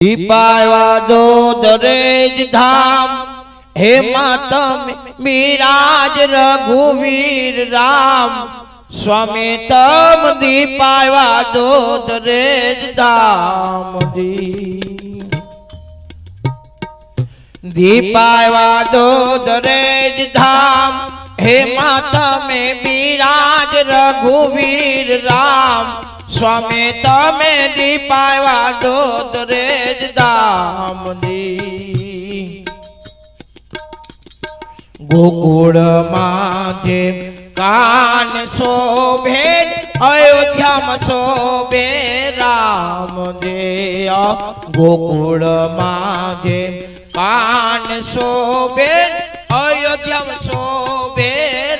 दीपावा दो दरेज धाम हे मातम मिराज रघुवीर राम स्वामी तम दीपावा दो दरेज धाम दीपावा दो दरेज धाम हे माता में मिराज रघुवीर राम स्वामी तमे दीपावा दो दरेज धाम गोकुल माथे कान शोभे अयोध्या में शोभे राम देया गोकुल माथे कान शोभे अयोध्या में शोभे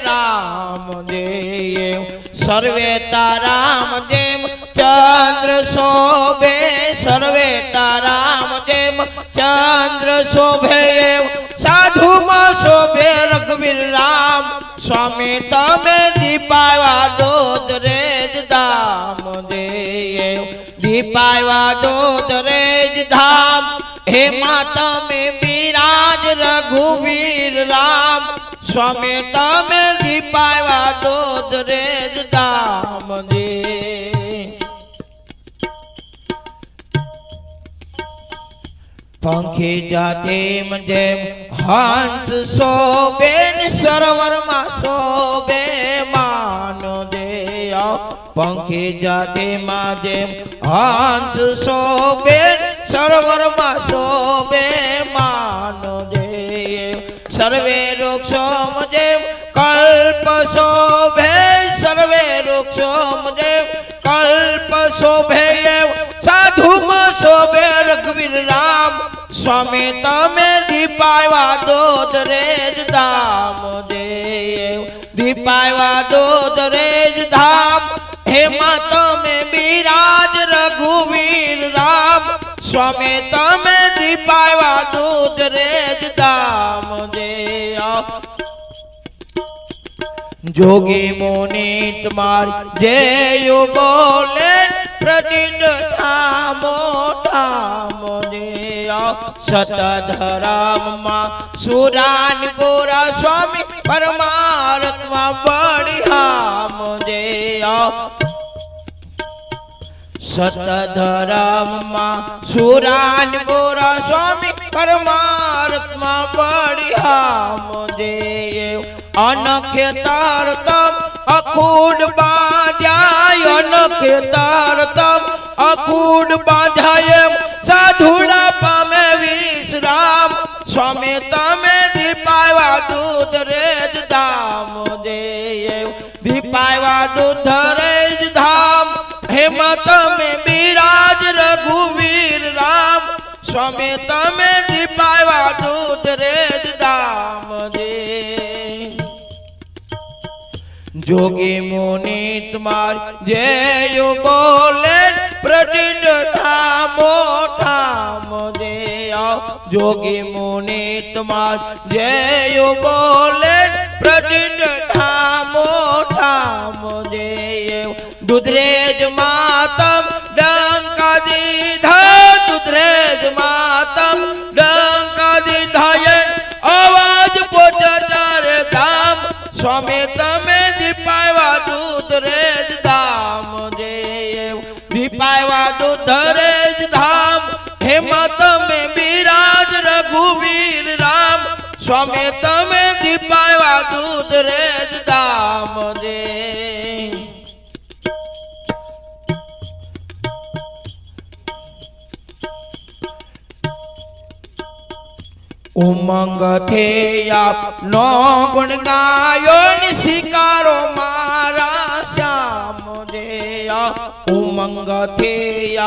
राम देव सर्वे ताराम देव चंद्र शोभे सर्वे ताराम देव चंद्र शोभे साधु में शोभे रघुवीर राम स्वामी तमे दीपावा दो दरेज धाम देव दीपावा दो दरेज धाम हे माता में विराज रघुवीर राम स्वामी तमे दीपावा दो दरेज धाम दे पंखी जाते मुझे हंस शोभे सरोवर मा शोभे मानो दे पंखी जाते माजे हंस शोभे सरोवर मा शोभे मानो दे सर्वे वृक्षो मुझे कल्प शोभे सर्वे वृक्षो मुझे कल्प शोभे साधु में शोभे रघुवीर राम स्वामी तमे दीपावा दो दरेज धाम देव दीपावा दो दरेज धाम हे माता में विराज रघुवीर राम स्वामी तमे दीपावा दो दरेज धाम देव जोगी मुनि तुम्हार जय बोले प्रतिदिन ठामो ठाम देया सतधराम मा सुरान गोरा स्वामी परमात्मा बढ़ियाम देया सतधराम मा सुरान गोरा स्वामी परमात्मा बढ़ियाम देव अनख्य तारतम अखूड बाजाय अनख्य तारतम अखूड बाजाय साधुड़ा पामे विश्राम स्वामी तमे दीपावा दूध रेज धाम देव दीपावा दूध रेज धाम हे माता में विराज रघुवीर राम स्वामी तमे दीपावा दूध रेज धाम दे जोगी मुनि तुम्हार जय बोले प्रतिदिन ठामो ठाम देया जोगी मुनि तुम्हार जय बोले प्रतिदिन ठामो ठाम देव दुधरेज मातम डंका दीधा दुधरेज मातम डंका दीधायन आवाज पोचाचार धाम स्वामी तमे दीपावा दूध रेज धाम देव दीपावा दूध रेज धाम हे माता में विराज रघुवीर राम स्वामी तमे दीपावा दूध रेज धाम दे उमंग थे आप नो गुण गायो निशिकारो मारा श्याम देया उमंग थे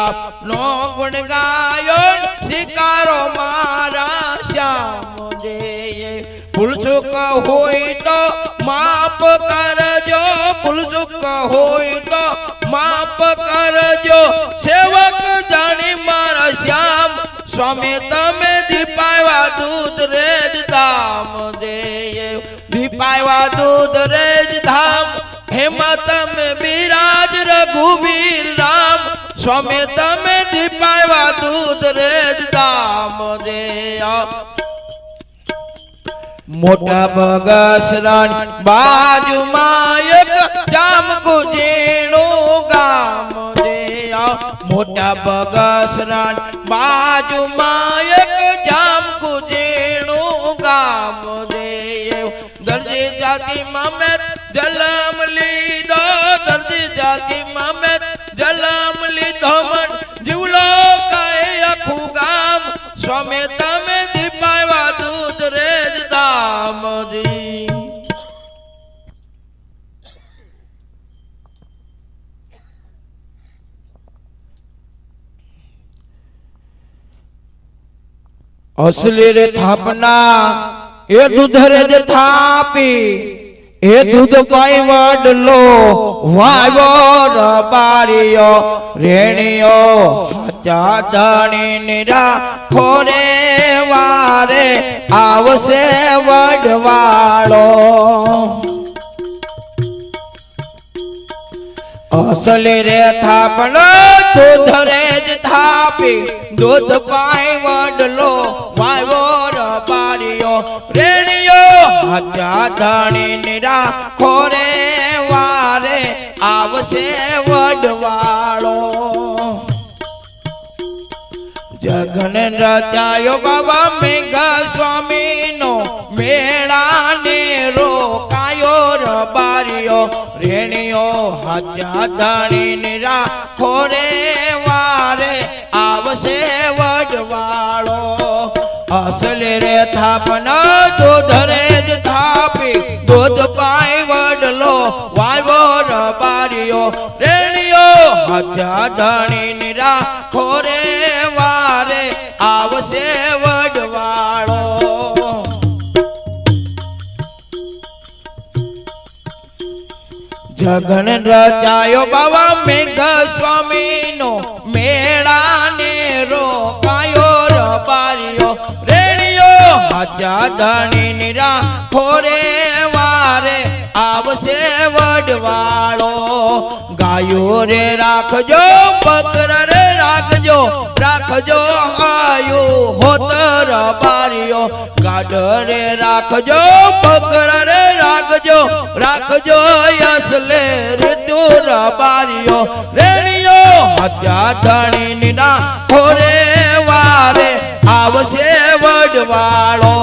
आप नो गुण गायो निशिकारो मारा श्याम दे पुलसुक होई तो माप कर जो पुलसुक होई तो माप कर जो सेवक जानी मारा श्याम स्वामी तमे दीपावा दूध रेज धाम देव दीपावा दूध रेज धाम हे माता में विराज रघुवीर राम स्वामी तमे દીપાવ્યા દૂધ રેજ દામ દે મોટા બગસરણ બાજુમાં એક જામકુ ઝીણું ગામ દે મોટા બગસરણ બાજુમાં એક જામકુ ઝીણું ગામ દે દરજી જાતિમાં મેં જલમ લીધો દરજી જાતિમાં મેં જલમ લીધો મન જીવલો કાય આખું ગામ સ્વામી તમે દીપાવ્યા દૂધ રેજ દામજી અસલી રે થાપના એ દૂધ રેજ થાપી એ દૂધ પાઈ વડલો વાવ્યો રબારીયો રેણીયો હાચા ધણી નિરા ખોરે વારે આવશે વડવાળો અસલી રે થાપણો દૂધ રેજ થાપી દૂધ પાઈ વડલો વાવ્યો રબારીયો રેણીયો હાચા ધણી નિરા ખોરે વારે આવશે વડવાળો જગન રચાયો બાબા મેઘા સ્વામીનો મેળા ને રોકાયો રબારીયો રેણીયો હાચા ધણી નિરા ખોરે વારે આવશે વડવાળો અસલી રે થાપના દૂધ રેજ થાપી દૂધ પાઈ વડલો વાવ્યો રબારીયો રેણીયો હાચા ધણી નિરા ખોરે વારે આવશે વડવાળો જગન રચાયો બાબા મેઘા સ્વામીનો મેળા ને રોકાયો રબારીયો રેણીયો હાચા ધણી નિરા ખોરે વારે આવશે વડવાળો ગાયો રે રાખજો બકરા રે રાખજો રાખજો ગાયો હોતર બારીયો ગાઢ રે રાખજો બકરા રે રાખજો રાખજો અસલે રે તુર બારીયો રેણીયો હાચા ધણી નિરા ખોરે વારે આવશે વડવાળો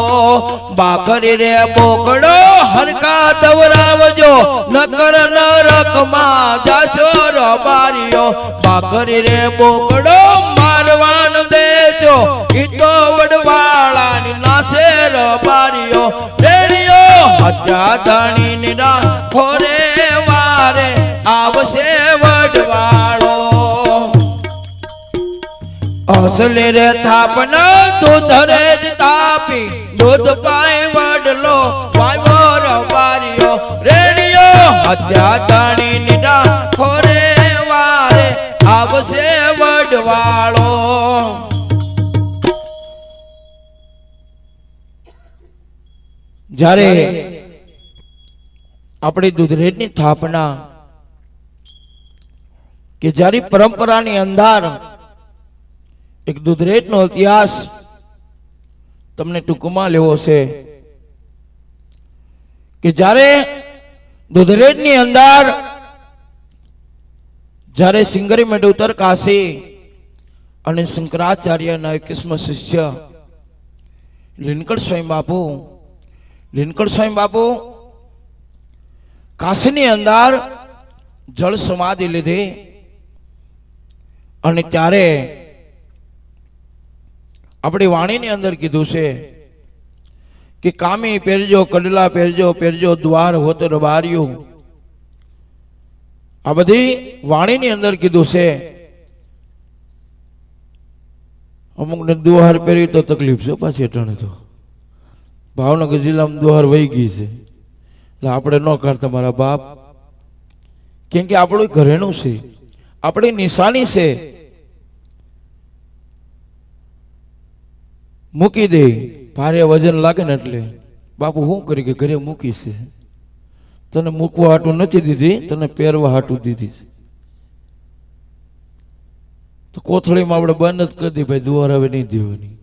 બાકરી રે બોકડો હરકા દવરાવજો નકર નરકમાં જાશો રબારીયો બાકરી રે બોકડો મારવાન દેજો ઈતો વડવાળાની નાસે રબારીયો રેણીયો હાચા ધણી નિરા ખોરે વારે આવશે વડવાળો અસલી રે થાપના દૂધ રેજ તાપી દૂધ પાઈ વડલો વાવ્યો રબારીયો રેણીયો હાચા ધણી નિરા ખોરે વારે આવશે વડવાળો જ્યારે આપણી દૂધરેજની સ્થાપના કે જ્યારે પરંપરાની અંદર એક દૂધરેજનો ઇતિહાસ તમને ટૂંકમાં લેવો છે કે જ્યારે દૂધરેજની અંદર જ્યારે સિંગરી મેં ઉત્તર કાશી અને શંકરાચાર્યના 21મા શિષ્ય લીનકડ સ્વામી બાપુ કાશીની અંદર જળ સમાધિ લીધી અને ત્યારે આપણી વાણીની અંદર કીધું છે કે કામી પહેરજો કડલા પહેરજો દ્વાર હોતર બાર્યું આ બધી વાણીની અંદર કીધું છે અમુકને દુહાર પહેરી તો તકલીફ છે પાછી અટાણે તો ભાવનગર જિલ્લામાં દુહાર વહી ગઈ છે એટલે આપણે ન કાઢતા મારા બાપ કેમ કે આપણું ઘરેણું છે આપણી નિશાની છે મૂકી દે ભારે વજન લાગે ને એટલે બાપુ શું કરી કે ઘરે મૂકી છે તને મૂકવા હાટું નથી દીધી તને પહેરવા હાટું દીધી છે તો કોથળીમાં આપણે બંધ જ કરી દઈએ, ભાઈ દુહાર હવે નહીં દેવાની.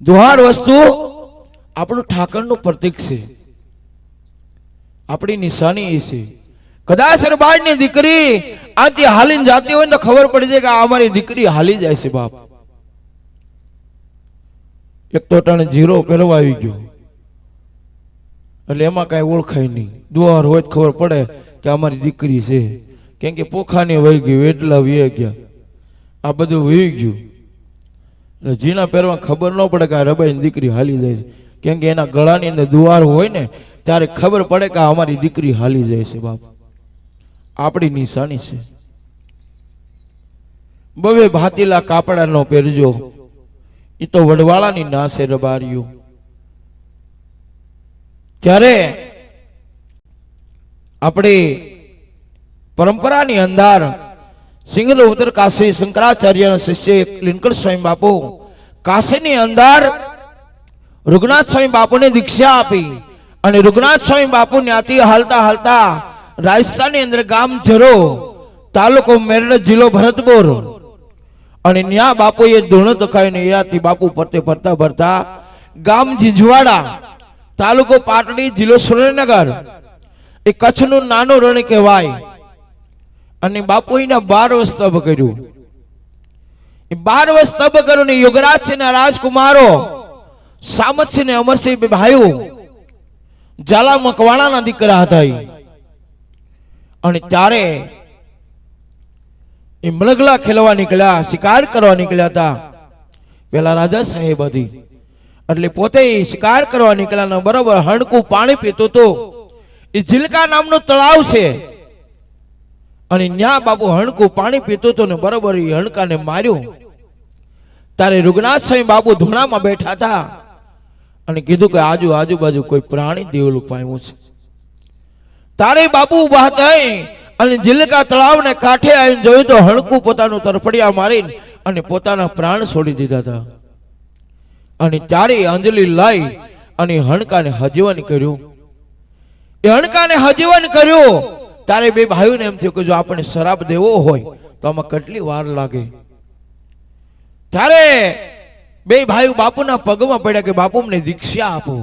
દુહાર વસ્તુ આપણું ઠાકરનું પ્રતીક છે, આપણી નિશાની એ છે. કદાચ રબાજની દીકરી આથી હાલીને જાતી હોય તો ખબર પડી જાય કે આ અમારી દીકરી હાલી જાય છે બાપ. એક તો ટાણે જીરો પહેરવા આવી ગયો એટલે એમાં કઈ ઓળખાય નહીં. દુહાર હોય તો ખબર પડે કે અમારી દીકરી છે, કેમ કે પોખાની વહી ગયું, એટલા વી ગયા, આ બધું વહી ગયું. એટલે જીણા પહેરવા ખબર ન પડે કે આ રબાઈની દીકરી હાલી જાય છે, કેમ કે એના ગળાની અંદર દુહાર હોય ને ત્યારે ખબર પડે કે આ અમારી દીકરી હાલી જાય છે બાપ. આપણી નિશાની છે. બવે ભાતીલા કાપડા નો પહેરજો, એ તો વડવાળાની ના છે રબારીઓ. ત્યારે આપણી પરંપરાની અંદર સિંગલ ઉત્તર કાશી શંકરાચાર્યના શિષ્ય લીનકર સ્વામી બાપુ કાશીની અંદર રૂગનાથ સ્વામી બાપુને દીક્ષા આપી અને રૂગનાથ સ્વામી બાપુ ત્યાંથી હાલતા હાલતા રાજસ્થાનની અંદર ગામ જરો, તાલુકો મેરડ, જિલ્લો ભરતપુર, અને ન્યા બાપુએ ધૂણો દખાવીને ત્યાંથી બાપુ ફરતે ફરતા ફરતા ગામ જીંજવાડા, તાલુકો પાટડી, જિલ્લો સુરેન્દ્રનગર, એ કચ્છનું નાનું રણ કહેવાય. અને બાપુ એના 12 વર્ષ તપ કર્યું. એ 12 વર્ષ તપ કર્યું ને યોગરાજસિંહ ના રાજકુમારો સામતસિંહ ને અમરસિંહ બે ભાઈઓ ઝાલા મકવાણાના દીકરા હતા. અને ત્યારે એ મલગલા ખેલવા નીકળ્યા, શિકાર કરવા નીકળ્યા હતા. પેલા રાજા સાહેબ હતી એટલે પોતે શિકાર કરવા નીકળ્યા, બરોબર હણકું પાણી પીતો હતો. એ ઝીલકા નામનું તળાવ છે અને ન્યા બાપુ હણકું પાણી પીતો હતો ને બરોબર એ હણકાને માર્યું. ત્યારે રૂગનાથ સ્વામી બાપુ ધૂણામાં બેઠા હતા અને કીધું કે આજુબાજુ કોઈ પ્રાણી દેવલું પામ્યું છે. તારે બાપુ ઉભા થઈ અને ઝીલકા તળાવને કાંઠે આવીને જોયું તો હણકું પોતાનું તરફડિયા મારીને અને પોતાના પ્રાણ છોડી દીધા હતા. અને ત્યારે અંજલિ લઈ અને હણકાને હજીવન કર્યું. એ હણકાને હજીવન કર્યું ત્યારે બે ભાઈઓને એમ થયું કે જો આપણે શરાબ દેવો હોય તો આમાં કેટલી વાર લાગે. ત્યારે બે ભાઈઓ બાપુના પગમાં પડ્યા કે બાપુ અમને દીક્ષા આપો.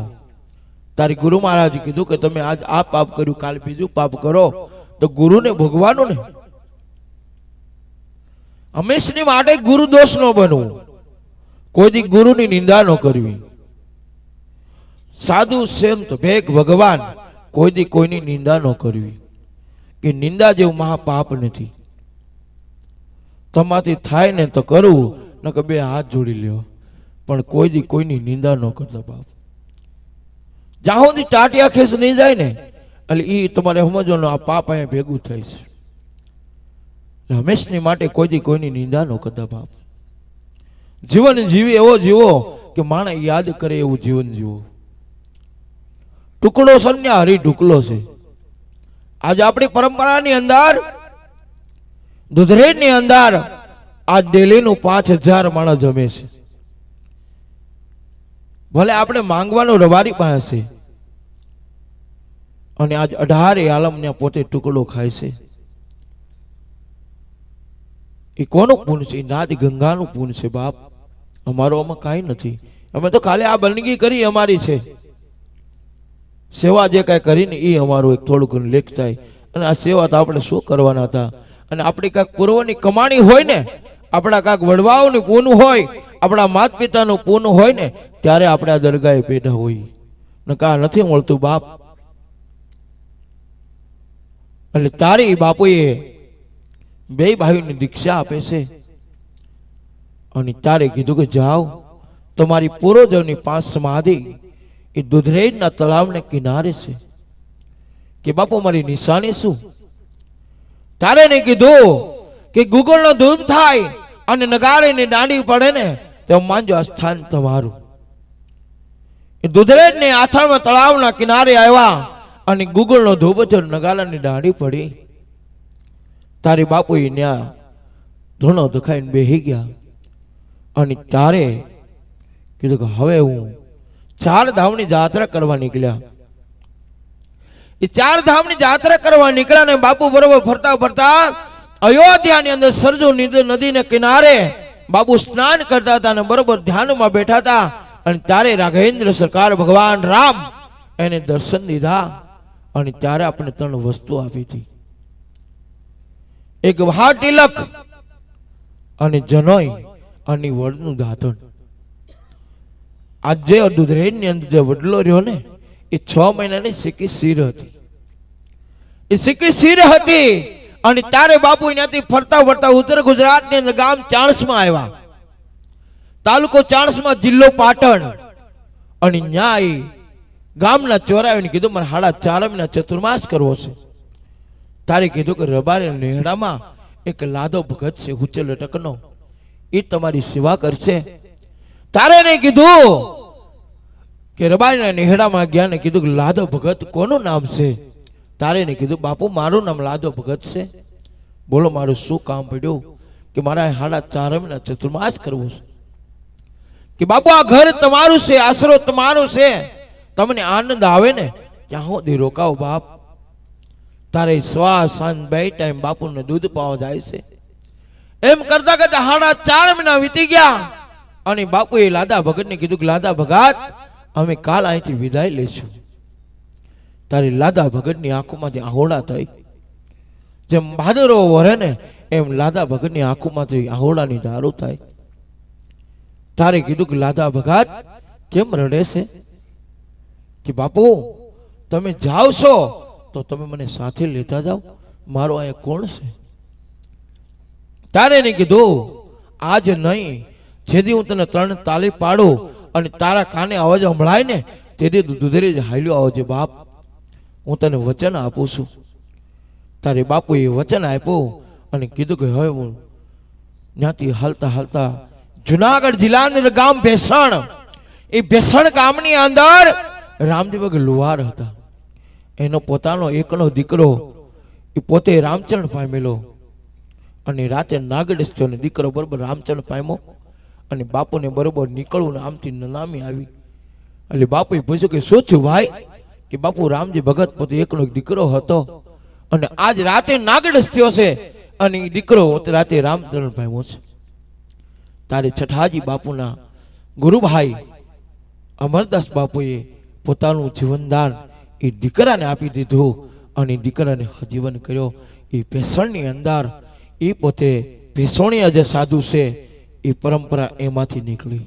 તારી ગુરુ મહારાજ કીધું કે તમે આજ આ પાપ કર્યું, કાલ બીજું પાપ કરો તો ગુરુને ભોગવાનું ને. હંમેશની માટે ગુરુ દોષ ન બનવું, કોઈ દી ગુરુની નિંદા ન કરવી. સાધુ સંત ભેગ ભગવાન કોઈ દી કોઈની નિંદા ન કરવી, કે નિંદા જેવું મહાપાપ નથી. તમાથી થાય ને તો કરવું, ન કે બે હાથ જોડી લેવા, પણ કોઈ દી કોઈની નિંદા ન કરતા બાપ. જ્યાં સુધી ટાટિયા ખેસ નહીં જાય ને એટલે એ તમારે સમજવાનું આ પાપ અહીંયા ભેગું થાય છે. હંમેશની માટે કોઈ દી કોઈની નિંદા ન કરતા બાપ. જીવન જીવી એવો જીવો કે માણસ યાદ કરે એવું જીવન જીવો. ટુકડો સન્યા હરી ઢુકલો છે. આજે આપણી પરંપરાની અંદર દુધરેજની અંદર આ ડેલીનું 5000 માણસ જમે છે. ભલે આપણે માંગવાનું રવારી પાસે છે અને આજ 18 આલમ ને પોતે ટુકડો ખાય છે. એ કોનું પુણ્ય છે? નાદ ગંગાનું પુણ્ય છે બાપ. અમારો આમાં કાંઈ નથી. અમે તો ખાલી આ બંદગી કરી અમારી છે. સેવા જે કાંઈ કરીને એ અમારું એક થોડું ઘણું લેખ થાય. અને આ સેવા તો આપણે શું કરવાના હતા? અને આપણી કાંઈક પૂર્વની કમાણી હોય ને, આપણા કાંઈક વડવાઓનું પૂનું હોય, આપણા માત પિતાનું પૂનું હોય ને, ત્યારે આપણે આ દરગાહે પેદા હોઈએ. ને કાં નથી મળતું બાપ. એટલે તારી બાપુએ બે ભાઈઓની દીક્ષા આપે છે અને તારે કીધું કે જાઓ તમારી પૂર્વજોની 5 સમાધિ એ દુધરેજના તળાવને કિનારે છે. કે બાપુ મારી નિશાની શું? તારે ને કીધું કે ગુગળનો ધૂપ થાય અને નગારીની દાંડી પડે ને તો માનજો આ સ્થાન તમારું. એ દુધરેજને આથાણમાં તળાવના કિનારે આવ્યા અને ગુગળનો ધૂપ જ નગારાની દાંડી પડી. તારી બાપુએ ન્યા ધૂણો દખાઈને બેહી ગયા અને તારે કીધું કે હવે હું 4 ધામની જાત્રા કરવા નીકળ્યા. એ 4 ધામની જાત્રા કરવા નીકળ્યા ને બાપુ બરોબર ફરતા ફરતા અયોધ્યાની અંદર સરજુ નદીને કિનારે બાપુ સ્નાન કરતા હતા અને બરોબર ધ્યાનમાં બેઠા હતા અને ત્યારે રાઘવેન્દ્ર સરકાર ભગવાન રામ એને દર્શન દીધા અને ત્યારે આપણે 3 વસ્તુ આપી હતી. એક વહાટિલક અને જનોઈ અને વડનું દાંતણ. આજે દુધરેજની અંદર જે વડલો રહ્યો ને એ 6 મહિનાની સિક્કી શિર હતી. એ સિક્કી શિર હતી અને તારે બાપુ ત્યાંથી ફરતા ફરતા ઉત્તર ગુજરાતની અંદર ગામ ચાણસમાં આવ્યા. તાલુકો ચાણસમાં, જિલ્લો પાટણ. અને ન્યાય ગામના ચોરાવીને કીધું મારે 4.5 મહિના ચતુર્માસ કરવો છે. તારે કીધું કે રબારી નેહડામાં એક લાદો ભગત છે હુચેલ ટકનો, એ તમારી સેવા કરશે. તારે ને કીધું કે રબારીના નેહડામાં ગયા ને કીધું કે લાદો ભગત કોનું નામ છે? તારે ને કીધું બાપુ મારું નામ લાદો ભગત છે. બોલો મારું શું કામ પડ્યું? કે મારા 4.5 મહિના ચતુર્માસ કરવો છે. કે બાપુ આ ઘર તમારું છે, આશરો તમારો છે, તમને આનંદ આવે ને ત્યાં સુધી રોકાવ બાપ. તારે શ્વાસ સાંજ 2 ટાઈમ બાપુને દૂધ પાવા જાય છે. એમ કરતા કરતા 4.5 મહિના વીતી ગયા અને બાપુએ લાદા ભગતને કીધું કે લાદા ભગત અમે કાલ અહીંથી વિદાય લઈશું. તારી લાદા ભગતની આંખોમાંથી આહોડા થઈ. જેમ ભાદરો વરે ને એમ લાદા ભગતની આંખોમાંથી આહોડાની ધારો થાય. તારે કીધું કે લાદા ભગત કેમ રડે છે? કે બાપુ તમે જાઓ છો તો તમે મને સાથે લેતા જાઓ, મારો અહીંયા કોણ છે? તારે ને કીધું આજ નહીં, જેથી હું તને 3 તાલી પાડું અને તારા કાને અવાજ સંભળાય ને તેથી દુધરેજ હાલ્યો આવજે બાપ, હું તને વચન આપું છું. તારે બાપુએ વચન આપ્યું અને કીધું કે હવે હું ત્યાંથી હાલતા હાલતા જુનાગઢ જિલ્લાનું ગામ ભેસણ, એ ભેસણ ગામની અંદર રામજી વગર લુહાર હતા. એનો પોતાનો એકનો દીકરો એ પોતે રામચરણ પામેલો અને રાતે નાગડેશ્વર દીકરો બરોબર રામચરણ પામ્યો અને બાપુને બરોબર નીકળવું આમથી નનામી આવી. એટલે બાપુએ પૂછ્યું કે શું થયું ભાઈ? કે બાપુ રામજી ભગત પોતે એકનો દીકરો હતો અને આજ રાતે નાગડેશ થયો છે અને એ દીકરો રાતે રામચરણ પામ્યો છે. તારે છઠાજી બાપુના ગુરુભાઈ અમરદાસ બાપુએ પોતાનું જીવનદાન એ દીકરાને આપી દીધું અને દીકરાને જીવન કર્યો. એ ભેસણની અંદર એ પોતે ભેસોણીયા જે સાધુ છે એ પરંપરા એમાંથી નીકળી.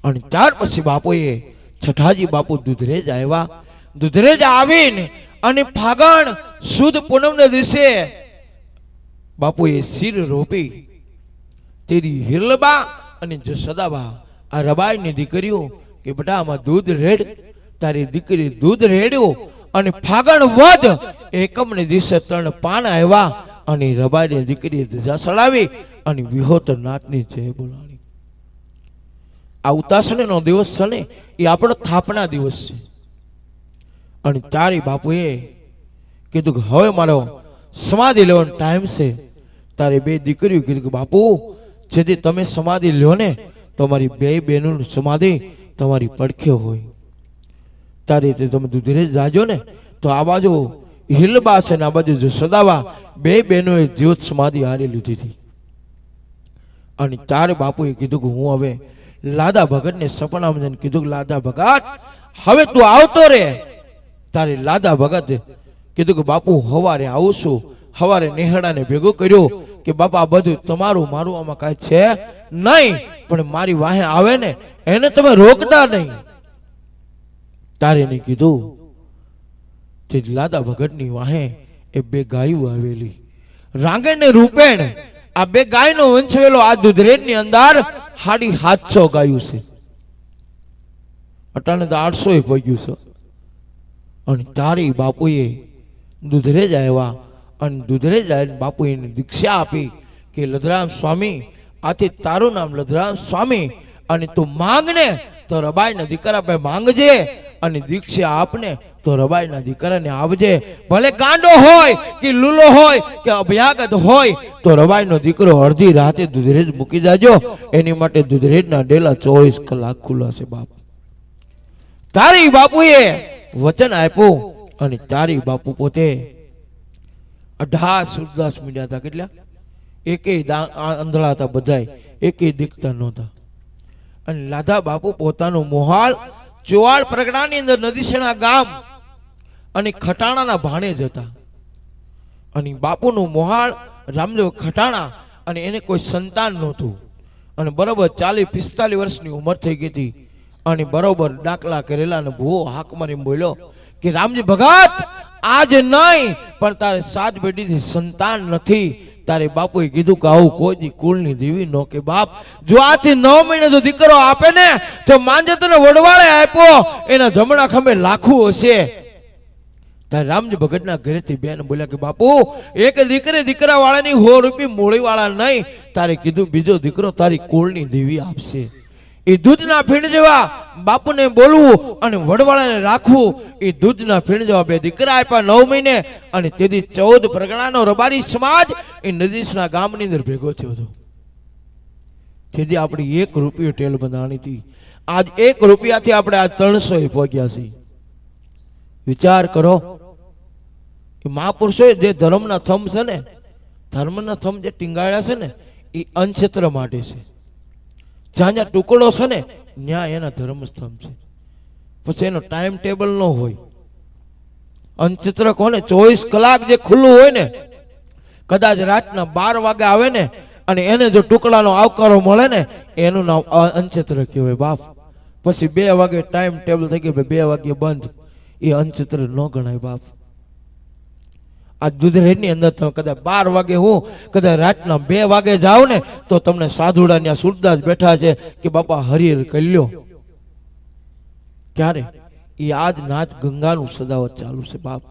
અને ત્યાર પછી બાપુએ છઠાજી બાપુ દુધરેજ આવ્યા. દુધરેજ આવીને અને ફાગણ સુદ પૂનમના દિવસે બાપુએ શિર રોપી. તેરી હિરલબા અને જસોદાબા આ રબાઈની દીકરીઓ કે બેટા આમાં દૂધ રેડ. તારી દીકરી દૂધ રેડ્યું અને ફાગણ વધ એકમને દિવસે 3 પાન આવ્યા અને રબાઈની દીકરીએ ધજા સડાવી અને વિહોતર નાથની જય બોલાવી. આ ઉતાસણીનો દિવસ છે ને એ આપણો થાપના દિવસ છે. અને તારી બાપુએ કીધું કે હવે મારો સમાધિ લેવાનો ટાઈમ છે. તારે 2 દીકરીઓ કીધું કે બાપુ જેથી તમે સમાધિ લ્યો ને તો મારી 2 બહેનોની સમાધિ તમારી પડખે હોય. તારી રીતે તમે દુધરેજ જાજો ને તો આ બાજુ હિલબા છે ને આ બાજુ જસોદાબા 2 બહેનોએ જીવત સમાધિ હારી લીધી હતી. અને તારે બાપુએ કીધું કે હું હવે લાદા ભગતને સપનામાં જઈને કીધું કે લાદા ભગત હવે તું આવતો રે. તારે લાદા ભગત કીધું કે બાપુ હવારે આવું છું. હવારે નેહડાને ભેગું કર્યું કે બાપા બધું તમારું મારું આમાં કાંઈ છે નહીં, પણ મારી વાહે આવે ને એને તમે રોકતા નહીં. તારે ને કીધું તે લાદા ભગતની વાહે એ 2 ગાયો આવેલી રાંગણ ને રૂપેણ. આ 2 ગાયનો વંશવેલો આ દુધરેજની અંદર 750 ગાયું છે. અટાણે તો 800 પગ્યું છે. અને તારી બાપુએ દુધરેજ આવ્યા અને દુધરેજ આવીને બાપુએ દીક્ષા આપી કે લધરામ સ્વામી આથી તારું નામ લધરામ સ્વામી અને તું માંગને તો રબાઈના દીકરા પાસે માંગજે અને દીક્ષા આપને તો રબાઈના દીકરાને આવજે. ભલે ગાંડો હોય કે લૂલો હોય કે અભ્યાગત હોય તો રબાઈનો દીકરો અડધી રાતે દુધરેજ મૂકી જાજો. એની માટે દુધરેજના ડેલા 24 કલાક ખુલ્લા છે બાપ. તારી બાપુએ વચન આપ્યું અને તારી બાપુ પોતે 18 સુરદાસ મીડ્યા હતા. કેટલા? એકેય આંધળા હતા બધાય, એકેય દીકતા નહોતા. અને લાધા બાપુ પોતાનું મોહાળ ચોવાળ પ્રગડાની અંદર નદીસેણા ગામ અને ખટાણાના ભાણેજ હતા. અને બાપુનું મોહાળ રામદેવ ખટાણા, અને એને કોઈ સંતાન નહોતું. અને બરોબર 40-45 વર્ષની ઉંમર થઈ ગઈ હતી. અને બરોબર ડાકલા કરેલા અને ભૂવો હાક મારી બોલ્યો કે રામજી ભગત, આજ નહીં પણ તારે 7 પેઢીથી સંતાન નથી. તારે બાપુએ કીધું કે આવું કોઈ કુળની દેવી નો કે બાપ, જો આથી 9 મહિને જો દીકરો આપે ને તો માંજે તને વડવાળે આપ્યો, એના જમણા ખંભે લાખું હશે. તારે રામજી ભગતના ઘરેથી બેન બોલ્યા કે બાપુ, એક દીકરા વાળાની 100 રૂપિયા મૂળી વાળા નહીં, તારે કીધું બીજો દીકરો તારી કુળની દેવી આપશે. એ દૂધના ફીણ જેવા બાપુને બોલવું અને વડવાળાને રાખવું, એ દૂધના ફીણ જેવા 2 દીકરા આપ્યા 9 મહિને. અને તેથી 14 પરગણાનો રબારી સમાજ એ નદીસના ગામની અંદર ભેગો થયો હતો. તેથી આપણી 1 રૂપિયો ટેલ બંધાણી હતી. આજ 1 રૂપિયાથી આપણે આજ 300 પહોંચ્યા છીએ. વિચાર કરો, એ મહાપુરુષોએ જે ધર્મના થંભ છે ને, ધર્મના થંભ જે ટીંગાળ્યા છે ને, એ અનક્ષેત્ર માટે છે. જ્યાં જ્યાં ટુકડો છે ને ત્યાં એના ધર્મસ્તંભ છે. પછી એનો ટાઈમ ટેબલ ન હોય. અનક્ષેત્ર કોને 24 કલાક જે ખુલ્લું હોય ને, કદાચ રાતના 12 વાગે આવે ને અને એને જો ટુકડાનો આવકારો મળે ને, એનું નામ અનક્ષેત્ર કહેવાય બાપ. પછી 2 વાગે ટાઈમ ટેબલ થઈ ગયું, 2 વાગે બંધ, એ અનક્ષેત્ર ન ગણાય બાપ. આ દુધરેજની અંદર તમે કદાચ 12 વાગે હું કદાચ રાતના 2 વાગે જાઓ ને તો તમને સાધુડા સુરદાસ બેઠા છે કે બાપા હરિહર કરી લ્યો. ક્યારે? એ આજ નાચ ગંગાનું સદાવત ચાલુ છે બાપ.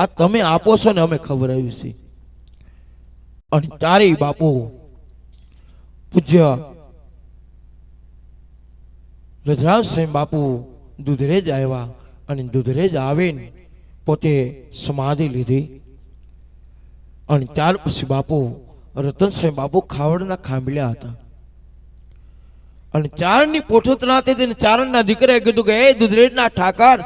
આ તમે આપો છો ને અમે ખબર આવી છે. અને ચારેય બાપુ પૂજ્ય રજરાજ સાહેબ બાપુ દુધરેજ આવ્યા. અને દુધરેજ આવીને પોતે સમાધિ લીધી. અને ત્યાર પછી બાપુ રતન સાહેબ બાપુ ખાવડના ખાંભળ્યા હતા. અને ચારણની પોઠુતનાથી તેને ચારણના દીકરાએ કીધું કે એ દુધરેજના ઠાકર,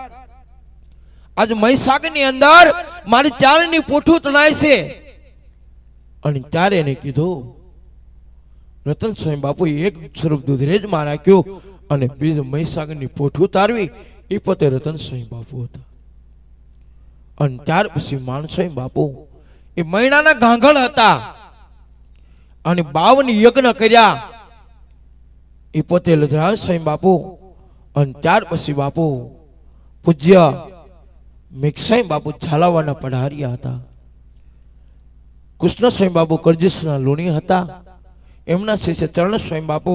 આજ મહીસાગરની અંદર મારી ચારણની પોઠું તણાય છે. અને ત્યારે એને કીધું, રતન સાહેબ બાપુ એક સ્વરૂપ દુધરેજમાં રાખ્યું અને બીજું મહીસાગરની પોઠું તારવી, એ પોતે રતન સાહેબ બાપુ હતા. અને ત્યાર પછી માણસો બાપુ એ મૈણાના ગાંગળ હતા અને 52 યજ્ઞ કર્યા, એ પોતે લજરાજ સાહેબ બાપુ. અને ત્યાર પછી બાપુ પૂજ્ય મેઘસાઈ બાપુ ઝાલાવાના પઢારિયા હતા. કૃષ્ણ સાહેબ બાપુ કરજીસના લુણી હતા. એમના શિષ્ય ચરણ સ્વામી બાપુ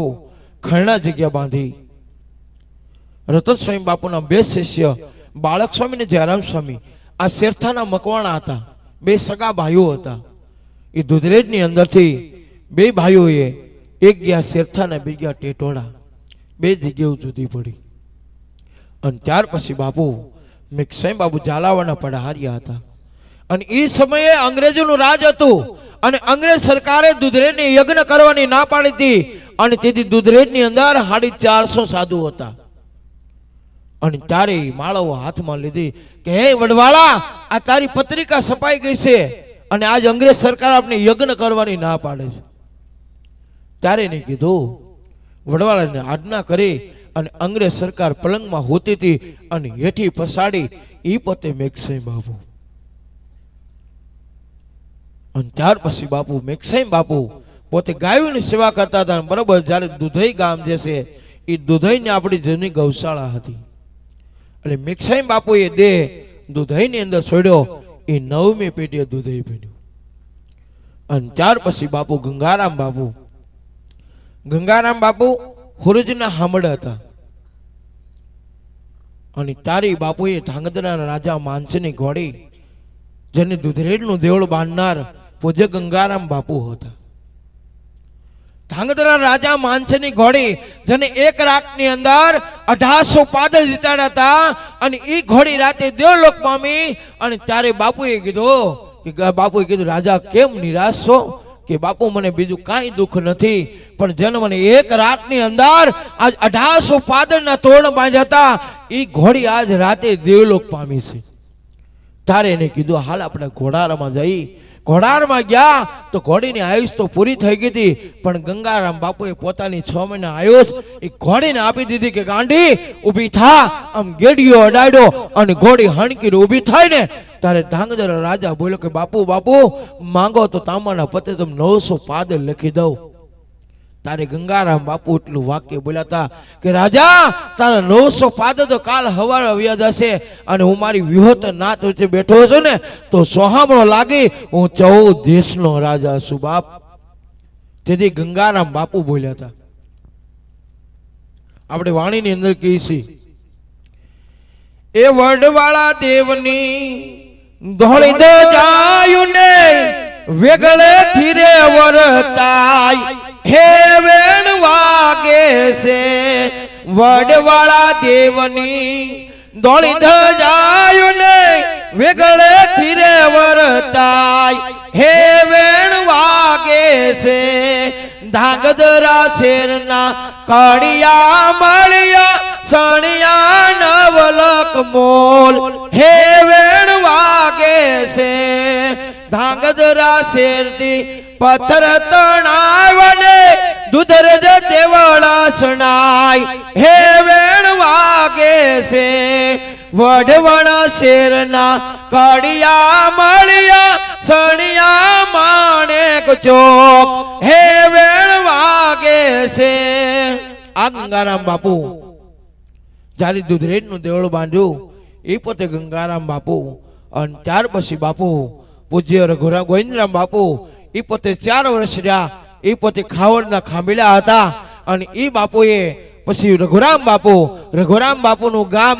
ખરણા જગ્યા બાંધી. રતન સ્વામી બાપુના 2 શિષ્ય બાળક સ્વામી ને જયરામ સ્વામી આ શેરથાના મકવાણા હતા. 2 સગા ભાઈઓ હતા. એ દુધરેજની અંદરથી 2 ભાઈઓએ, એક ગયા શેરથા ને 2 ગયા ટેટોડા. 2 જગ્યાઓ જુદી પડી. અને ત્યાર પછી બાપુ મેઘસાઈ બાપુ ઝાલાવાના પઢારિયા હતા. અને એ સમયે અંગ્રેજોનું રાજ હતું અને અંગ્રેજ સરકારે દુધરેજને યજ્ઞ કરવાની ના પાડી હતી. અને તેથી દુધરેજની અંદર 450 સાધુ હતા. અને ત્યારે માળાઓ હાથમાં લીધી કે હે વડવાળા, આ તારી પત્રિકા છપાઈ ગઈ છે અને આજ અંગ્રેજ સરકાર આપણે યજ્ઞ કરવાની ના પાડે છે. ત્યારે એને કીધું, વડવાળાને આજ્ઞા કરી અને અંગ્રેજ સરકાર પલંગમાં હોતી હતી અને હેઠી પસાડી એ પોતે મેઘસાઈ બાપુ. અને ત્યાર પછી બાપુ મેઘસાઈ બાપુ પોતે ગાયોની સેવા કરતા હતા. બરોબર, જ્યારે દુધઈ ગામ જે છે એ દુધઈની આપણી જૂની ગૌશાળા હતી. એટલે મેઘસાઈ બાપુએ દેહ દુધઈની અંદર છોડ્યો. એ 9મી પેઢીએ દુધઈ બન્યું. અને ત્યાર પછી બાપુ ગંગારામ બાપુ હુરજના હામડ હતા. અને તારી બાપુએ ધાંગધ્રાના રાજા માનસીની ઘોડી, જેને દુધરેજનું દેવળ બાંધનાર પૂજ્ય ગંગારામ બાપુ હતા. ધાંગધ્રા રાજા માનસીની ઘોડી, જેને 1 રાતની અંદર 1800 પાદળ જીતાડ્યા હતા. અને એ ઘોડી રાતે દેવલોક પામી. અને ત્યારે બાપુએ કીધું રાજા કેમ નિરાશ છો? કે બાપુ મને બીજું કાંઈ દુઃખ નથી, પણ જેને મને 1 રાતની અંદર આજ 1800 પાદળના તોરણ બાંધ્યા હતા, એ ઘોડી આજ રાતે દેવલોક પામી છે. તારે એને કીધું હાલ આપણે ઘોડારામાં જઈ ઘોડારમાં ગયા તો ઘોડીની આયુષ તો પૂરી થઈ ગઈ હતી, પણ ગંગારામ બાપુએ પોતાની 6 મહિના આયુષ એ ઘોડીને આપી દીધી કે ગાંડી ઊભી થા. આમ ગેડીઓ અડાડ્યો અને ઘોડી હણકીને ઊભી થાય ને ત્યારે ધાંગધ્રા રાજા બોલ્યો કે બાપુ બાપુ માંગો તો તાંબાના પત્તે તમે 900 પાદ લખી દઉં. તારે ગંગારામ બાપુ એટલું વાક્ય બોલ્યા હતા કે રાજા તારા 900 પાદ તો કાલ હવારે આવ્યા જશે, અને હું મારી વિહોત નાત વચ્ચે બેઠો છું ને તો સોહામણો લાગી હું 14 દેશનો રાજા છું બાપ. તેથી ગંગારામ બાપુ બોલ્યા હતા. આપણે વાણીની અંદર કહીએ છીએ એ વડવાળા દેવની ધોળી દે જાયું ને વેગળે ધીરે વરતાય હે વેણ વાગે છે. વડવાળા દેવની ધોળી દે જાયું ને વેગળે ધીરે વરતાય હે વેણ વાગે છે. ધાંગધ્રા શેરના કાળિયા મળ્યા સણિયા નવલક મોલ હે વેણ વાગે છે. ધાંગધ્રા શેરથી પથ્થર તણાવને દુધરજ દેવળા સણાય હે વેણ વાગે છે. વઢવણ શેરના કાળિયા મળ્યા સણિયા માણેક ચોક હે વેણ વાગે છે. આ ગંગારામ બાપુ જ્યારે દુધરેજ નું દેવળ બાંધ્યું એ પોતે ગંગારામ બાપુ, અને ત્યાર પછી બાપુ પૂજ્ય રઘુરામ ગોવિંદરામ બાપુ એ પોતે 4 વર્ષ રહ્યા. એ પોતે ખાવડના ખાંભીલા હતા, અને એ બાપુએ પછી રઘુરામ બાપુનું ગામ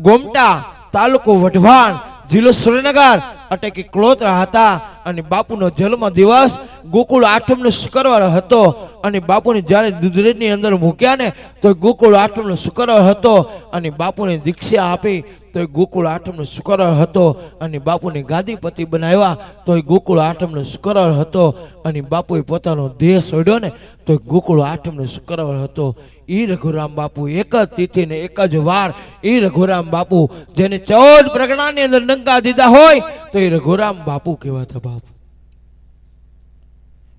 ગોમટા, તાલુકો વઢવાણ, જિલ્લો સુરેનગર અટકી કલોતરા હતા. અને બાપુનો જન્મ દિવસ ગોકુળ આઠમનો શુક્રવાર હતો, અને બાપુને જ્યારે દુધરેજની અંદર મૂક્યા ને તો ગોકુળ આઠમનો શુક્રવાર હતો, અને બાપુને દીક્ષા આપી તો ગોકુળ આઠમનો શુક્રવાર હતો, અને બાપુને ગાદીપતિ બનાવ્યા તો ગોકુળ આઠમનો શુક્રવાર હતો, અને બાપુએ પોતાનો દેહ છોડ્યો ને તો ગોકુળ આઠમનો શુક્રવાર હતો. એ રઘુરામ બાપુ એક જ તિથિ ને એક જ વાર એ રઘુરામ બાપુ જેને 14 પ્રગણાની અંદર ડંકા દીધા હોય તો એ રઘુરામ બાપુ કહેવાતા બાપુ.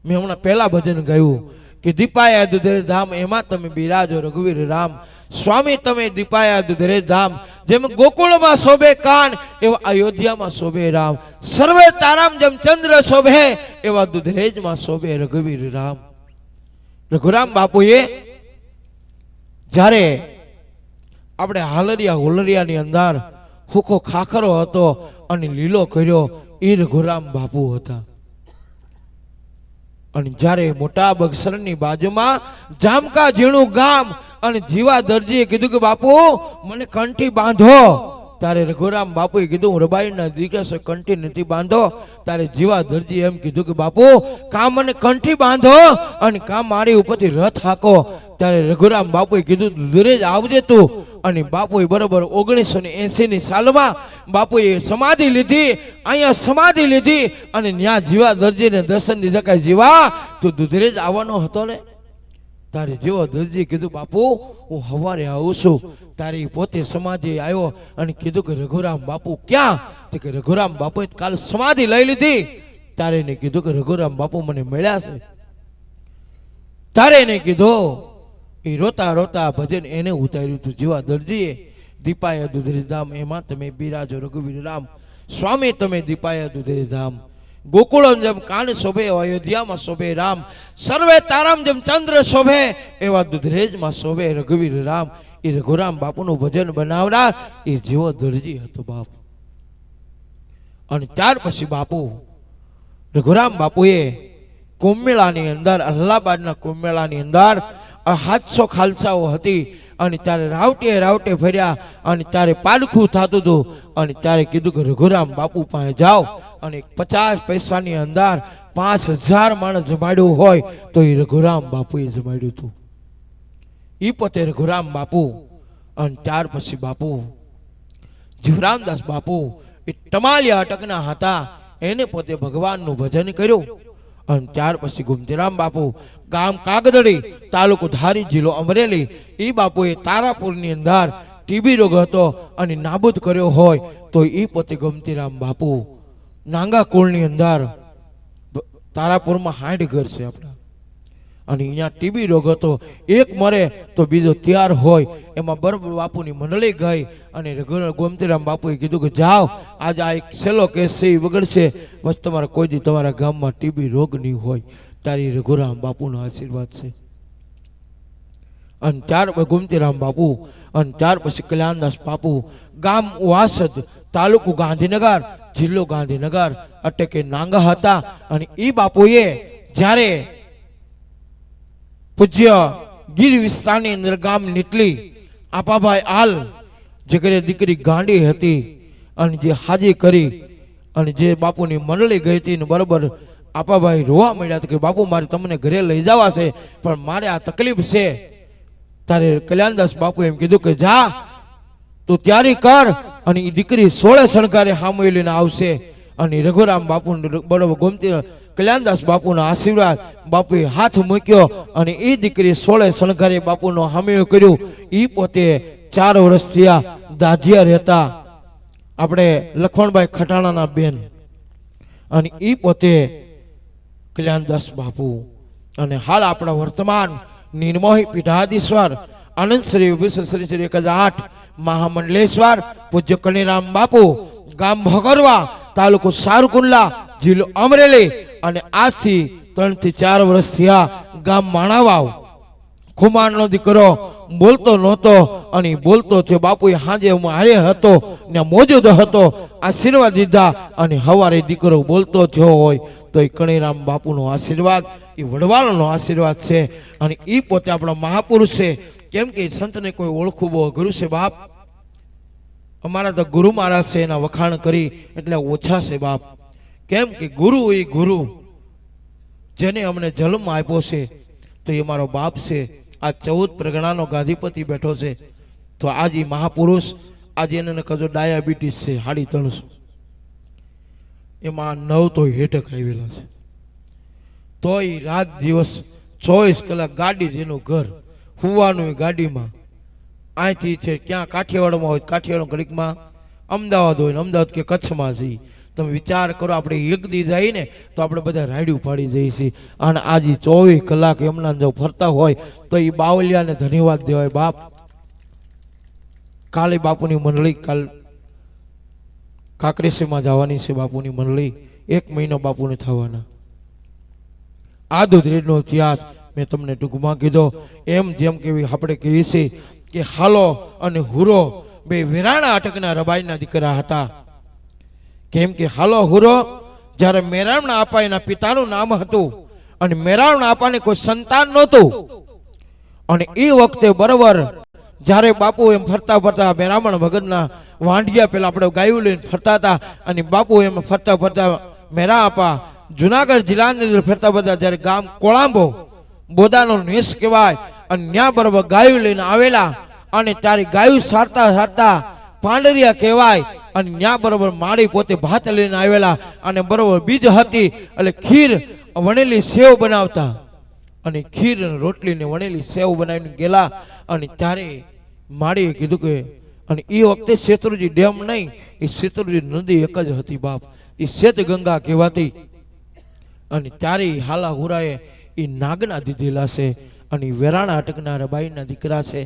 મેં હમણાં પહેલા ભજન ગાયું કે દીપાયા દુધરે ધામ એમાં તમે બિરાજો રઘુવીર રામ. સ્વામી તમે દીપાયા દુધરે ધામ, જેમ ગોકુળમાં શોભે કાન એવા અયોધ્યામાં શોભે રામ. સર્વે તારામ જેમ ચંદ્ર શોભે એવા દુધરેજમાં શોભે રઘુવીર રામ. રઘુરામ બાપુએ જ્યારે આપણે હાલરિયા હોલરિયાની અંદર હુકો ખાખરો હતો અને લીલો કર્યો એ રઘુરામ બાપુ હતા. અને જ્યારે મોટા બગસરની બાજુમાં જામકા ઝીણું ગામ અને જીવા દરજીએ કીધું કે બાપુ મને કંઠી બાંધો, ત્યારે રઘુરામ બાપુએ કીધું હું રબાઈના દીકરા છે, કંઠી નથી બાંધો. ત્યારે જીવા દરજી એમ કીધું કે બાપુ કાં મને કંઠી બાંધો અને કાં મારી ઉપરથી રથ હાકો. ત્યારે રઘુરામ બાપુએ કીધું દુધરેજ આવજે તું. અને બાપુએ બરોબર 1980ની સાલમાં બાપુએ સમાધિ લીધી, અહીંયા સમાધિ લીધી, અને ત્યાં જીવા દરજીને દર્શન દીધા કે જીવા તું દુધરેજ આવવાનો હતો ને. તારે જીવા દરજીએ કીધું બાપુ હું સવારે આવું છું. તારી પોતે સમાધિ આવ્યો અને કીધું કે રઘુરામ બાપુ ક્યાં? તો કે રઘુરામ બાપુએ કાલ સમાધિ લઈ લીધી. તારે એને કીધું કે રઘુરામ બાપુ મને મળ્યા છે. તારે એને કીધું એ રોતા રોતા ભજન એને ઉતાર્યું હતું જીવા દરજીએ. દીપાયા દુધરે ધામ એમાં તમે બિરાજો રઘુવીર રામ. સ્વામી તમે દીપાયા દુધરે ધામ. ગોકુળ જેમ કાન શોભે અયોધ્યામાં શોભે રામ. સર્વે તારામ જેમ ચંદ્ર શોભે એવા દુધરેજમાં શોભે રઘુવીર રામ. એ રઘુરામ બાપુનું ભજન બનાવનાર એ જીવો દરજી હતો બાપુ. અને ત્યાર પછી બાપુ રઘુરામ બાપુએ કુંભમેળાની અંદર, અલ્હાબાદના કુંભમેળાની અંદર 700 ખાલસાઓ હતી, અને ત્યારે રાવટે ફર્યા, અને ત્યારે પાલખું થતું હતું, અને ત્યારે કીધું કે રઘુરામ બાપુ પાસે જાઓ અને 50 પૈસાની અંદર 5000 માણસ જમાડ્યું હોય તો એ રઘુરામ બાપુએ જમાડ્યું હતું. એ પોતે રઘુરામ બાપુ. અને ત્યાર પછી બાપુ જીવરામદાસ બાપુ એ ટમાલિયા અટકના હતા, એને પોતે ભગવાનનું ભજન કર્યું. અને ત્યાર પછી ગુમતીરામ બાપુ ગામ કાગદડી, તાલુકો ધારી, જિલ્લો અમરેલી. એ બાપુએ તારાપુરની અંદર ટીબી રોગ હતો અને નાબૂદ કર્યો હોય તો એ પોતે ગુમતીરામ બાપુ નાંગા કુળની અંદર તારાપુરમાં 60 ઘર છે આપણા, અને અહીંયા ટીબી રોગ હતો, એક મરે તો બીજો તૈયાર હોય. એમાં બરોબર બાપુની મંડળી ગઈ અને ગોમતીરામ બાપુએ કીધું કે જાઓ, આજ આ એક છેલ્લો કેસ છે એ વગડશે, બસ તમારા કોઈ દી તમારા ગામમાં ટીબી રોગ નહીં હોય. તારી રઘુરામ બાપુનો આશીર્વાદ છે. અને ત્યાર પછી ગોમતીરામ બાપુ, અને ત્યાર પછી કલ્યાણદાસ બાપુ, ગામ વાસદ, તાલુકો ગાંધીનગર, જિલ્લો ગાંધીનગર, અટકે નાંગા હતા. અને એ બાપુએ જ્યારે પૂજ્ય ગીર વિસ્તારની અંદર ગામ નીટલી આપાભાઈ આલ જે ઘરે દીકરી ગાંડી હતી અને જે હાજી કરી અને જે બાપુની મંડળી ગઈ હતી ને બરોબર આપાભાઈ રોવા મળ્યા હતા કે બાપુ મારે તમને ઘરે લઈ જવા છે, પણ મારે આ તકલીફ છે. તારે કલ્યાણદાસ બાપુ એમ કીધું કે જા તું તૈયારી કર, અને એ દીકરી 16 શણગારે હામું લઈને આવશે. અને રઘુરામ બાપુ બરોબર ગોમતી કલ્યાણદાસ બાપુનો આશીર્વાદ, બાપુએ હાથ મૂક્યો અને એ દીકરી 16 શણગારે બાપુનો હામયો કર્યું. એ પોતે 4 વર્ષ થયા દાઢિયા રહેતા, આપણે લખમણભાઈ ખટાણાના બેન, અને એ પોતે કલ્યાણદાસ બાપુ. અને હાલ આપણા વર્તમાન નિર્મોહી પીઠાધીશ્વર આનંદ શ્રી વિશ્વશ્રી 1008 મહામંડલેશ્વર પૂજ્ય કનીરામ બાપુ, ગામ ભગરવા, તાલુકો સારકુંડલા, જિલ્લો અમરેલી. અને આજથી 3 થી 4 વર્ષ થયા ગામ માણાવાવ. ખુમારનો દીકરો બોલતો નહોતો અને બોલતો થયો. બાપુએ હાજે હું હારે હતો ને મોજૂદ હતો, આશીર્વાદ દીધા અને હવારે દીકરો બોલતો થયો હોય તો એ કનીરામ બાપુનો આશીર્વાદ, એ વડવાળાનો આશીર્વાદ છે. અને એ પોતે આપણો મહાપુરુષ છે. કેમ કે સંતને કોઈ ઓળખવું બહુ અઘરું છે બાપ. અમારા તો ગુરુ મહારાજ છે, એના વખાણ કરી એટલે ઓછા છે બાપ. કેમ કે ગુરુ એ ગુરુ જેને અમને જન્મ આપ્યો છે તો એ મારો બાપ છે. આ 14 પ્રગણાનો ગાદીપતિ બેઠો છે. તો આજ એ મહાપુરુષ, આજે એને કજો ડાયાબિટીસ છે 350, એમાં 9 તો હેઠક આવેલા છે. તોય રાત દિવસ 24 કલાક ગાડી, જેનું ઘર હુવાનું ગાડીમાં, અહીંથી છે ક્યાં કાઠિયાવાડમાં હોય કાઠિયાવાડ, ઘડીકમાં અમદાવાદ હોય ને અમદાવાદ કે કચ્છમાં જઈએ. તમે વિચાર કરો, આપણે એક દી જઈએ ને તો આપણે બધા રાયડું પાડી જઈએ છીએ. અને આજે 24 કલાક એમના જો ફરતા હોય તો એ બાવલિયાને ધન્યવાદ દેવાય બાપ. કાલે બાપુની મંડળી, કાલ કાંકરેશીમાં જવાની છે બાપુની મંડળી, 1 મહિનો બાપુને થવાના. આ દુધરેજનો ઇતિહાસ મેં તમને ટૂંકમાં કીધો. એમ જેમ કે આપણે કહીએ છીએ કે હાલો અને હુરો બે વેરાણા અટકના રબાઈના દીકરા હતા. કેમ કે હાલો હુરો જ્યારે મેરામણા આપા એના પિતાનું નામ હતું, અને મેરામણા આપાને કોઈ સંતાન નહોતું. અને એ વખતે બરોબર જ્યારે બાપુ એમ ફરતા ફરતા મેરામણ ભગતના વાંઢિયા પેલા આપણે ગાયું લઈને ફરતા હતા, અને બાપુ એમ ફરતા ફરતા મેરા આપા જુનાગઢ જિલ્લાની અંદર ફરતા ફરતા જ્યારે ગામ કોળાંબો બોદાનો નેસ કહેવાય, અને ત્યાં બરોબર ગાયું લઈને આવેલા. અને ત્યારે ગાયું સારતા સારતા પાંડરિયા કહેવાય, અને ત્યાં બરોબર માળી પોતે ભાત લઈને આવેલા. અને બરોબર બીજ હતી એટલે ખીર વણેલી સેવ બનાવતા, અને ખીર રોટલી ને વણેલી સેવ બનાવીને ગયેલા. અને ત્યારે માળીએ કીધું કે, અને એ વખતે શેત્રુજી ડેમ નહીં, એ શેત્રુજી નદી એક જ હતી બાપ, એ શેત ગંગા કહેવાતી. અને ત્યારે હાલા હુરાએ એ નાગના દીધેલા છે, અને વેરાણા અટકના રબાઈના દીકરા છે.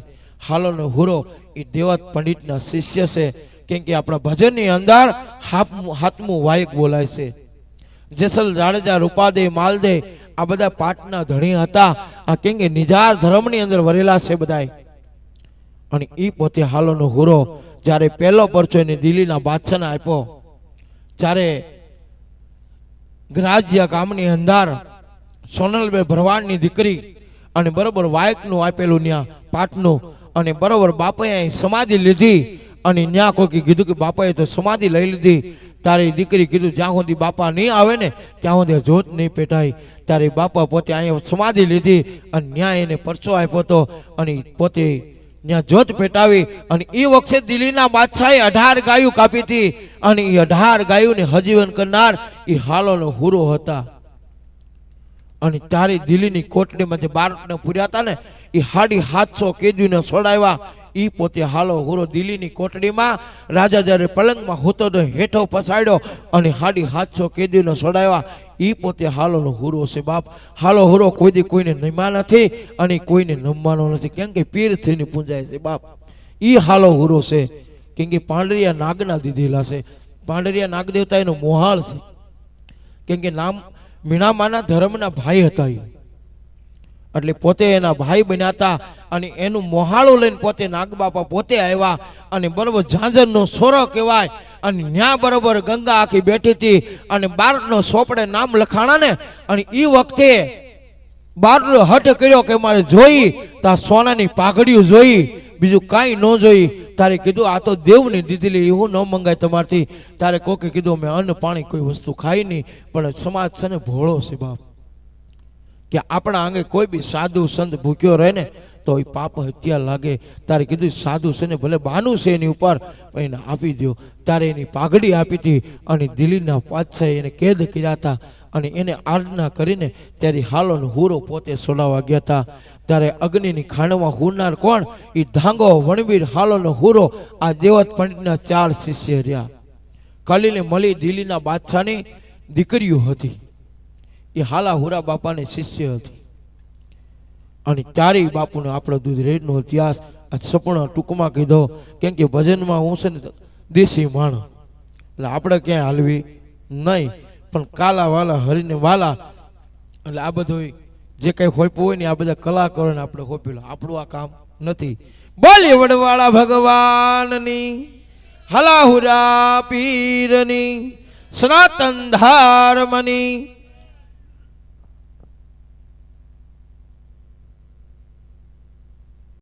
હાલોનો હુરો એ દેવત પંડિતના શિષ્ય છે. કેમ કે આપણા ભજનની અંદર હાથમું વાયક બોલાય છે. જેસલ જાડેજા, રૂપાદે, માલદે આ બધા પાટના ધણી હતા. આ કેમ કે નિજાર ધર્મની અંદર વરેલા છે બધાય. અને એ પોતે હાલોનો હુરો જ્યારે પહેલો પરચો એને દિલ્હીના બાદશાહને આપ્યો, જ્યારે ગ્રાજ્યા ગામની અંદર સોનલબેન ભરવાડની દીકરી, અને બરોબર વાયકનું આપેલું ત્યાં પાટનું, અને બરોબર બાપાએ સમાધિ લીધી. અને ત્યાં કોઈ કીધું કે બાપાએ તો સમાધિ લઈ લીધી. તારી દીકરી કીધું જ્યાં સુધી બાપા નહીં આવે ને ત્યાં સુધી જોત નહીં પેટાય. ત્યારે બાપા પોતે અહીંયા સમાધિ લીધી, અને ત્યાં એને પરચો આપ્યો હતો, અને પોતે ત્યાં જોત પેટાવી. અને એ વખતે દિલ્હીના બાદશાહે 18 ગાયું કાપી હતી, અને એ 18 ગાયોને હજીવન કરનાર એ હાલોનો હુરો હતા. અને ત્યારે દિલ્હીની કોટડીમાં જે બાળકને પૂર્યા હતા ને, એ 750 કેદીઓને છોડાવ્યા. ઈ પોતે હાલો હુરો દિલ્હીની કોટડીમાં રાજા જ્યારે પલંગમાં હોતો તો હેઠો પસાડ્યો અને હાડી 700 કેદીનો છોડાવ્યા. ઈ પોતે હાલોનો હુરો છે બાપ. હાલો હુરો કોઈ દી કોઈને નમ્યા નથી અને કોઈને નમવાનો નથી, કેમ કે પીર થઈને પૂંજાય છે બાપ. ઈ હાલો હુરો છે, કેમ કે પાંડરિયા નાગના દીધેલા છે. પાંડરિયા નાગ દેવતા એનો મોહાળ છે, કેમ કે નામ મીણામાના ધર્મના ભાઈ હતા એ, એટલે પોતે એના ભાઈ બન્યા હતા અને એનું મોહાળું લઈને પોતે નાગબાપા પોતે આવ્યા અને બરોબર ઝાંઝરનો સોરો કહેવાય અને ન્યા બરોબર ગંગા આખી બેઠી હતી અને બારનો સોપડે નામ લખાણા ને અને એ વખતે બારનો હટ કર્યો કે મારે જોઈ તો આ સોનાની પાઘડીઓ જોઈ, બીજું કાંઈ ન જોઈ. તારે કીધું આ તો દેવની દીધેલી, એવું ન મંગાય તમારથી. તારે કોકે કીધું મેં અન્ન પાણી કોઈ વસ્તુ ખાઈ નહીં, પણ સમાજ છે ને ભોળો છે બાપ, કે આપણા આંગે કોઈ બી સાધુ સંત ભૂખ્યો રહે ને તો એ પાપ હત્યા લાગે. તારે કીધું સાધુ છે ને ભલે બાનું છે એની ઉપર એને આપી દો. તારે એની પાઘડી આપી હતી અને દિલ્હીના પાતશાહે એને કેદ કર્યા હતા અને એને આજ્ઞા કરીને ત્યારે હાલોનો હુરો પોતે છોડાવવા ગયા હતા. ત્યારે અગ્નિની ખાણમાં હુરનાર કોણ? એ ધાંગો વણવીર હાલોનો હુરો. આ દેવત પંડિતના 4 શિષ્ય રહ્યા. કલીલે મળી દિલ્હીના બાદશાહની દીકરીઓ હતી, એ હાલા હુરા બાપાની શિષ્ય હતી. અને ચારેય બાપુને આપણો દૂધરેજનો ઇતિહાસ આ સપૂર્ણ ટૂંકમાં કીધો, કેમ કે ભજનમાં હું છે ને દેશી માણસ, એટલે આપણે ક્યાંય હાલવી નહીં, પણ કાલા વાલા હરીને વાલા, એટલે આ બધું જે કઈ હોપ્યું હોય ને આ બધા કલાકારોને આપણે હોપેલું, આપણું આ કામ નથી. બોલી વડવાળા ભગવાનની, હલાહુરા પીરની, સનાતન ધર્મની.